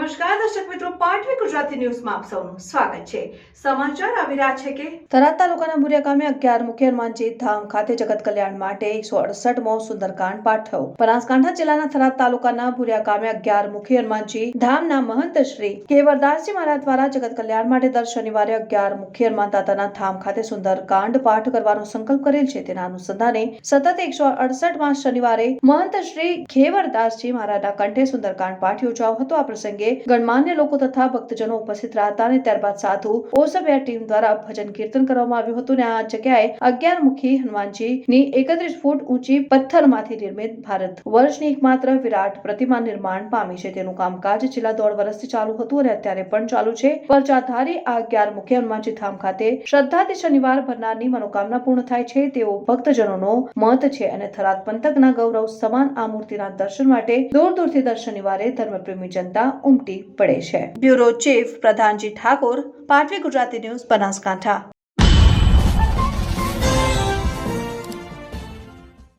નમસ્કાર દર્શક મિત્રો, પાટવી ગુજરાતી ન્યૂઝમાં આપ સૌનું સ્વાગત છે। સમાચાર આવી રહ્યા છે કે થરાદ તાલુકાના ભુરિયા ગામે 11 મુખી હનુમાનજી ધામ ખાતે જગત કલ્યાણ માટે 168મો સુંદરકાંડ પાઠ થયો। બનાસકાંઠા જિલ્લાના થરાદ તાલુકાના ભુરિયા ગામે 11 મુખી હનુમાનજી ધામના મહંત શ્રી કેવરદાસજી મહારાજ દ્વારા જગત કલ્યાણ માટે દર શનિવારે 11 મુખી હનુમાન દાદાના ધામ ખાતે સુંદરકાંડ પાઠ કરવાનો સંકલ્પ કરેલ છે। તેના અનુસંધાને સતત 168મા શનિવારે મહંત શ્રી કેવરદાસજી મહારાજના કંઠે સુંદરકાંડ પાઠ યોજાયો હતો। આ પ્રસંગે ગણમાન્ય લોકો તથા ભક્તજનો ઉપસ્થિત રહ્યા હતા અને ત્યારબાદ સાધુ ઓસબિયા ટીમ દ્વારા ભજન કીર્તન કરવામાં આવ્યું હતું અને આ જગ્યાએ 11 મુખી હનુમાનજીની 31 ફૂટ ઊંચી પથ્થરમાંથી નિર્મિત ભારત વર્ષની એકમાત્ર વિરાટ પ્રતિમા નિર્માણ પામી છે। તેનું કામકાજ છેલ્લા 1.5 વર્ષથી ચાલુ હતું અને અત્યારે પણ ચાલુ છે। પરચાધારી આ 11 મુખી હનુમાનજી ધામ ખાતે શ્રદ્ધાથી શનિવાર ભરનારની મનોકામના પૂર્ણ થાય છે તેવો ભક્તજનોનો મત છે અને થરાદ પંથકના ગૌરવ સમાન આ મૂર્તિના દર્શન માટે દૂર દૂરથી દર શનિવારે ધર્મપ્રેમી જનતા ઉમટી પડે છે। બ્યુરો ચીફ પ્રધાનજી ઠાકોર, પાટવી ગુજરાતી ન્યૂઝ, બનાસકાંઠા।